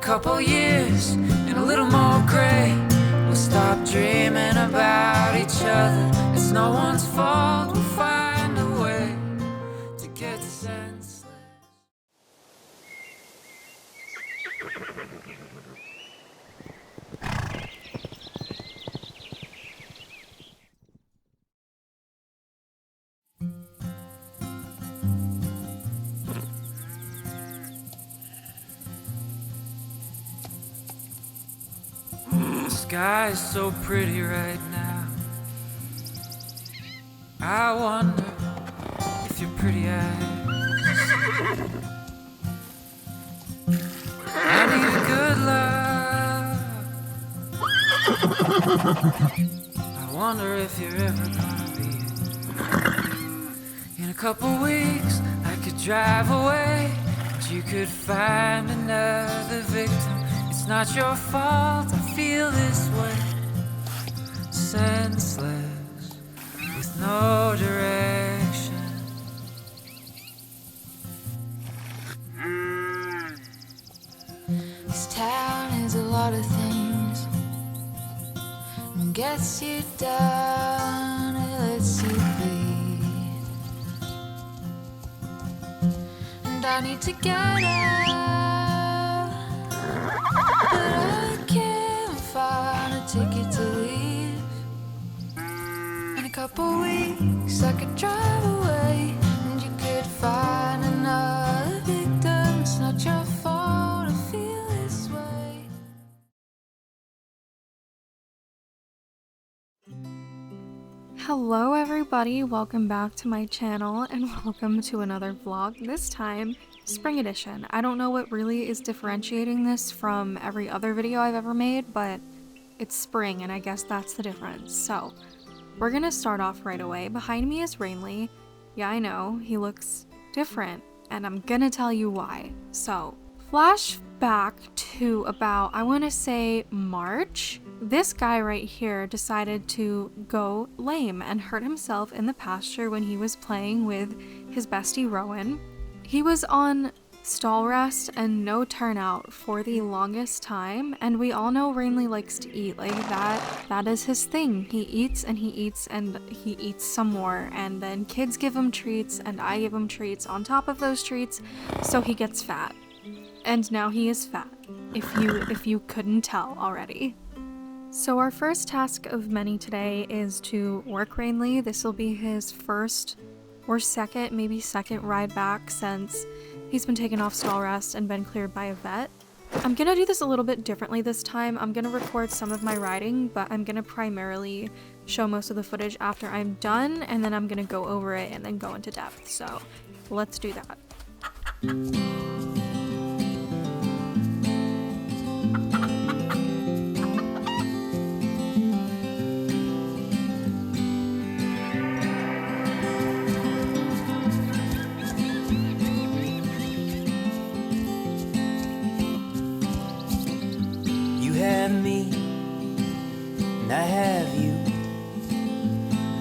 couple years and a little more gray, we'll stop dreaming about each other. It's no one's fault, we'll find a way to get senseless. The sky is so pretty right now. I wonder if your pretty eyes I need a good love. I wonder if you're ever gonna be it. In a couple weeks I could drive away, but you could find another victim. It's not your fault I feel this way, senseless, with no direction. This town is a lot of things, it gets you down, it lets you bleed. And I need to get out, but I can't find a ticket to leave. In a couple weeks I could drive away, and you could find another victim. It's not your fault to feel this way. Hello everybody, welcome back to my channel and welcome to another vlog, this time spring edition. I don't know what really is differentiating this from every other video I've ever made, but it's spring and I guess that's the difference. So we're gonna start off right away. Behind me is Rayleigh. Yeah, I know, he looks different and I'm gonna tell you why. So flashback to about, I want to say March. This guy right here decided to go lame and hurt himself in the pasture when he was playing with his bestie Rowan. He was on stall rest and no turnout for the longest time, and we all know Rayleigh likes to eat. Like that is his thing. He eats and he eats and he eats some more, and then kids give him treats and I give him treats on top of those treats, so he gets fat. And now he is fat, if you couldn't tell already. So our first task of many today is to work Rayleigh. This will be his first or second, maybe second ride back since he's been taken off stall rest and been cleared by a vet. I'm gonna do this a little bit differently this time. I'm gonna record some of my riding, but I'm gonna primarily show most of the footage after I'm done, and then I'm gonna go over it and then go into depth. So let's do that. Me, and I have you.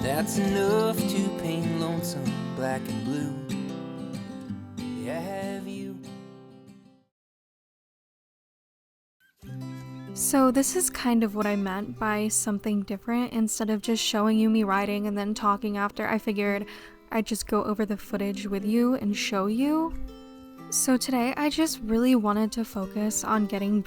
That's enough to paint lonesome black and blue. Yeah, I have you. So this is kind of what I meant by something different. Instead of just showing you me riding and then talking after, I figured I'd just go over the footage with you and show you. So today I just really wanted to focus on getting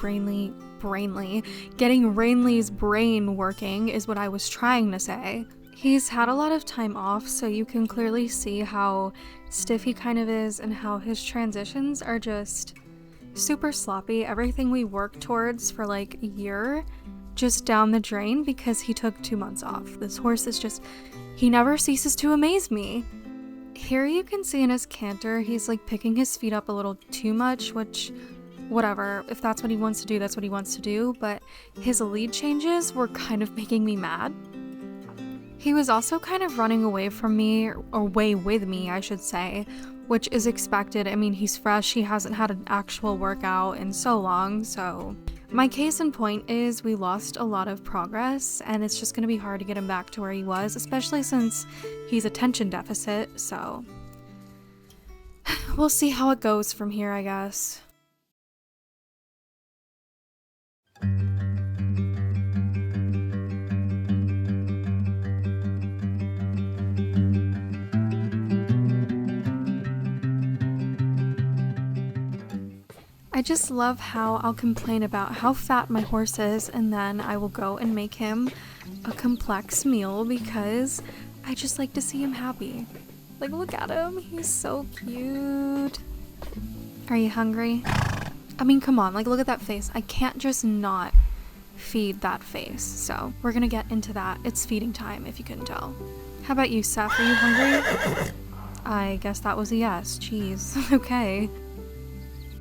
getting Rayleigh's brain working is what I was trying to say. He's had a lot of time off, so you can clearly see how stiff he kind of is and how his transitions are just super sloppy. Everything we worked towards for like a year just down the drain because he took 2 months off. This horse is just, he never ceases to amaze me. Here you can see in his canter, he's like picking his feet up a little too much, which, whatever, if that's what he wants to do, that's what he wants to do, but his lead changes were kind of making me mad. He was also kind of running away from me, or away with me, I should say, which is expected. I mean, he's fresh, he hasn't had an actual workout in so long, so my case in point is we lost a lot of progress, and it's just going to be hard to get him back to where he was, especially since he's attention deficit, so we'll see how it goes from here, I guess. I just love how I'll complain about how fat my horse is, and then I will go and make him a complex meal because I just like to see him happy. Like, look at him, he's so cute. Are you hungry? I mean, come on, like, look at that face. I can't just not feed that face. So we're gonna get into that. It's feeding time, if you couldn't tell. How about you, Seth? Are you hungry? I guess that was a yes. Jeez. Okay.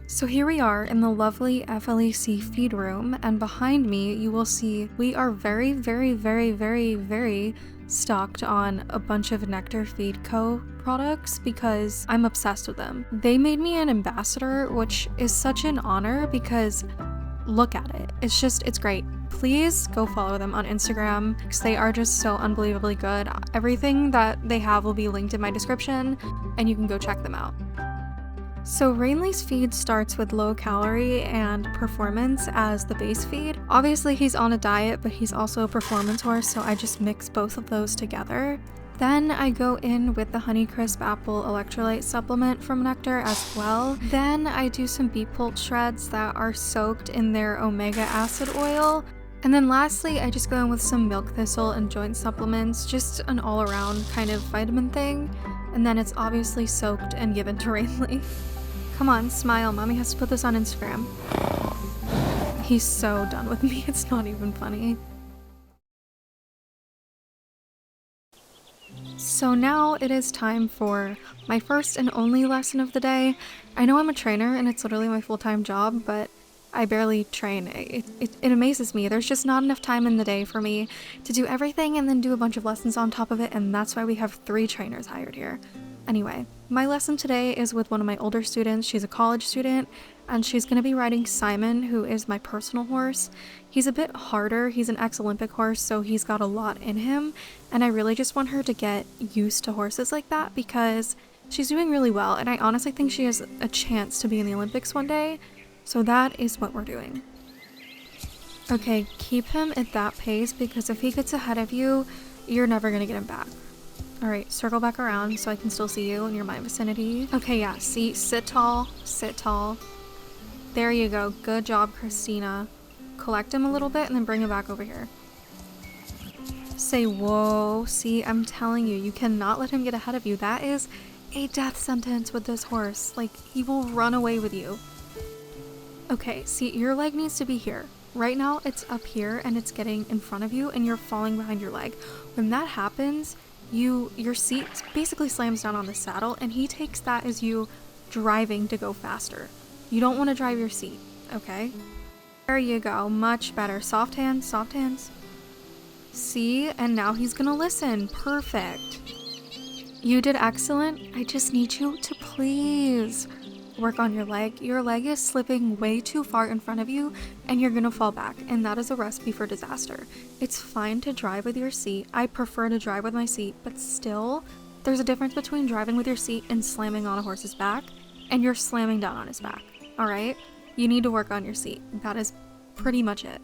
So here we are in the lovely FLEC feed room, and behind me you will see we are very, very, very, very, very stocked on a bunch of Nektar Feed Co. products because I'm obsessed with them. They made me an ambassador, which is such an honor because look at it. It's great. Please go follow them on Instagram because they are just so unbelievably good. Everything that they have will be linked in my description and you can go check them out. So Rayleigh's feed starts with low calorie and performance as the base feed. Obviously he's on a diet, but he's also a performance horse, so I just mix both of those together. Then I go in with the Honeycrisp Apple Electrolyte supplement from Nektar as well. Then I do some beet pulp shreds that are soaked in their omega acid oil. And then lastly, I just go in with some milk thistle and joint supplements, just an all-around kind of vitamin thing. And then it's obviously soaked and given to Rayleigh. Come on, smile, mommy has to put this on Instagram. He's so done with me, it's not even funny. So now it is time for my first and only lesson of the day. I know I'm a trainer and it's literally my full-time job, but I barely train. It amazes me. There's just not enough time in the day for me to do everything and then do a bunch of lessons on top of it, and that's why we have 3 trainers hired here. Anyway, my lesson today is with one of my older students. She's a college student, and she's going to be riding Simon, who is my personal horse. He's a bit harder. He's an ex-Olympic horse, so he's got a lot in him, and I really just want her to get used to horses like that because she's doing really well, and I honestly think she has a chance to be in the Olympics one day. So that is what we're doing. Okay, keep him at that pace because if he gets ahead of you, you're never gonna get him back. Alright, circle back around so I can still see you and you're in my vicinity. Okay, yeah, see, sit tall, sit tall. There you go, good job, Christina. Collect him a little bit and then bring him back over here. Say, whoa, see, I'm telling you, you cannot let him get ahead of you. That is a death sentence with this horse. Like, he will run away with you. Okay, see, your leg needs to be here. Right now, it's up here and it's getting in front of you and you're falling behind your leg. When that happens, your seat basically slams down on the saddle and he takes that as you driving to go faster. You don't want to drive your seat, okay? There you go, much better. Soft hands, soft hands. See, and now he's gonna listen. Perfect. You did excellent. I just need you to please work on your leg. Your leg is slipping way too far in front of you and you're gonna fall back, and that is a recipe for disaster. It's fine to drive with your seat. I prefer to drive with my seat, but still, there's a difference between driving with your seat and slamming on a horse's back, and you're slamming down on his back, alright? You need to work on your seat. That is pretty much it.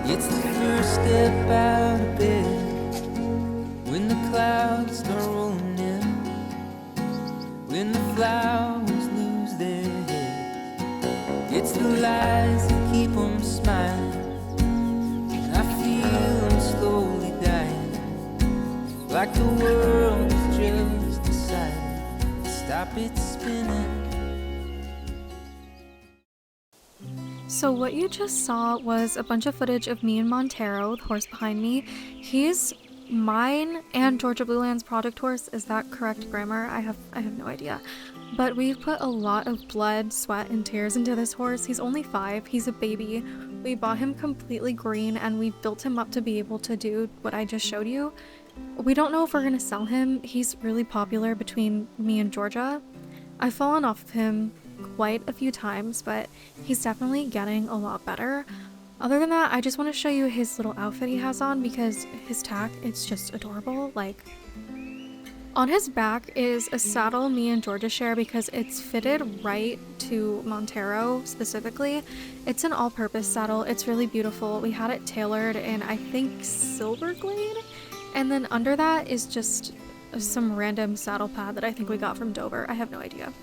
It's the first step out of bed when the clouds start rolling in, when the flowers lose their head. It's the lies that keep them smiling. I feel I'm slowly dying, like the world has just decided to stop its spinning. So what you just saw was a bunch of footage of me and Montero, the horse behind me. He's mine and Georgia Blueland's project horse. Is that correct grammar? I have no idea. But we've put a lot of blood, sweat, and tears into this horse. He's only 5. He's a baby. We bought him completely green and we built him up to be able to do what I just showed you. We don't know if we're gonna sell him. He's really popular between me and Georgia. I've fallen off of him quite a few times, but he's definitely getting a lot better. Other than that, I just want to show you his little outfit he has on because his tack, it's just adorable. Like, on his back is a saddle me and Georgia share because it's fitted right to Montero specifically. It's an all-purpose saddle. It's really beautiful. We had it tailored in, I think, silver glade. And then under that is just some random saddle pad that I think we got from Dover. I have no idea.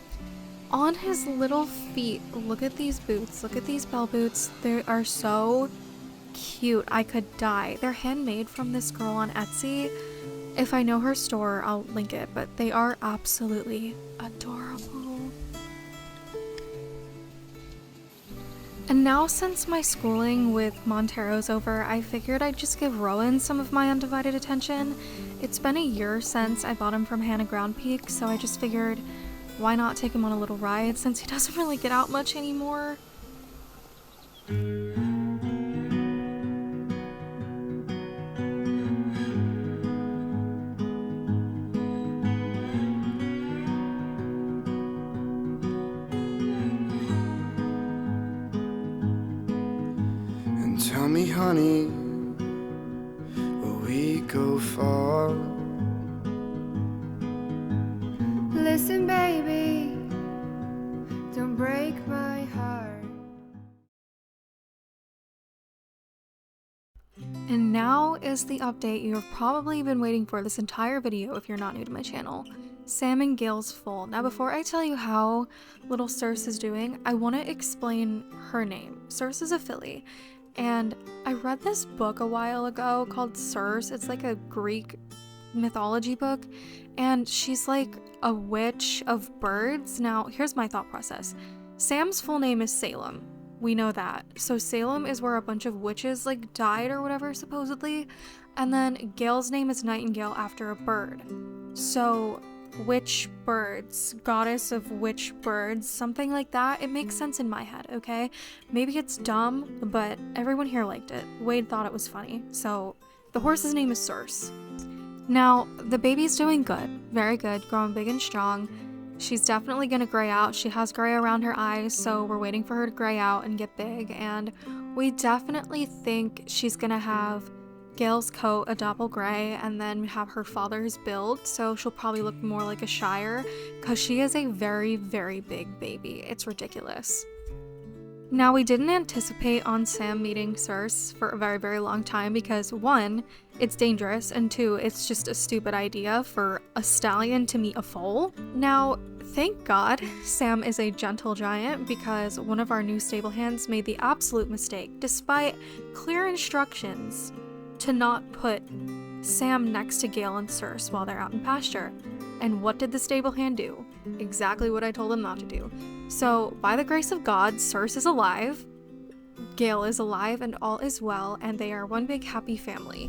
On his little feet, look at these boots. Look at these bell boots. They are so cute. I could die. They're handmade from this girl on Etsy. If I know her store, I'll link it, but they are absolutely adorable. And now, since my schooling with Montero's over, I figured I'd just give Rowan some of my undivided attention. It's been a year since I bought him from Hannah Ground Peak, so I just figured, why not take him on a little ride since he doesn't really get out much anymore? Tell me, honey, will we go far? Listen, baby, don't break my heart. And now is the update you have probably been waiting for this entire video if you're not new to my channel. Sam and Gail's foal. Now, before I tell you how little Circe is doing, I want to explain her name. Circe is a filly. And I read this book a while ago called Circe. It's like a Greek mythology book, and she's like a witch of birds. Now, here's my thought process. Sam's full name is Salem. We know that. So Salem is where a bunch of witches like died or whatever, supposedly. And then Gail's name is Nightingale after a bird. So witch birds, goddess of witch birds, something like that. It makes sense in my head, okay? Maybe it's dumb, but everyone here liked it. Wade thought it was funny. So the horse's name is Circe. Now, the baby's doing good, very good, growing big and strong. She's definitely gonna gray out. She has gray around her eyes, so we're waiting for her to gray out and get big. And we definitely think she's gonna have Gail's coat a double gray and then have her father's build, so she'll probably look more like a Shire because she is a very, very big baby. It's ridiculous. Now, we didn't anticipate on Sam meeting Circe for a very, very long time because 1, it's dangerous, and 2, it's just a stupid idea for a stallion to meet a foal. Now, thank God Sam is a gentle giant because one of our new stable hands made the absolute mistake, despite clear instructions to not put Sam next to Gail and Circe while they're out in pasture. And what did the stable hand do? Exactly what I told him not to do. So, by the grace of God, Circe is alive, Gail is alive, and all is well, and they are one big happy family.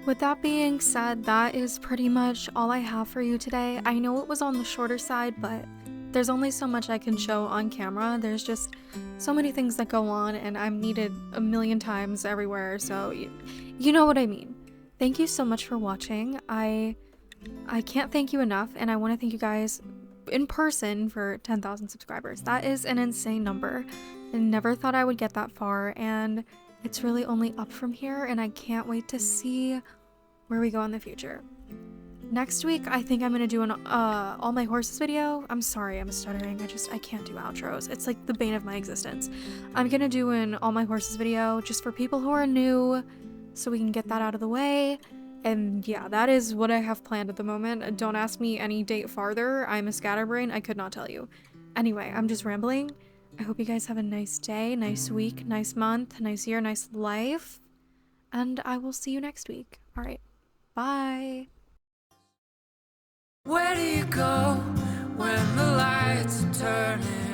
With that being said, that is pretty much all I have for you today. I know it was on the shorter side, but there's only so much I can show on camera. There's just so many things that go on, and I'm needed a million times everywhere, so you know what I mean. Thank you so much for watching. I can't thank you enough, and I want to thank you guys in person for 10,000 subscribers. That is an insane number. I never thought I would get that far, and it's really only up from here, and I can't wait to see where we go in the future. Next week, I think I'm gonna do an all my horses video. I'm sorry, I'm stuttering. I can't do outros. It's like the bane of my existence. I'm gonna do an all my horses video just for people who are new, so we can get that out of the way. And yeah, that is what I have planned at the moment. Don't ask me any date farther. I'm a scatterbrain. I could not tell you. Anyway, I'm just rambling. I hope you guys have a nice day, nice week, nice month, nice year, nice life. And I will see you next week. All right, bye. Where do you go when the lights are turning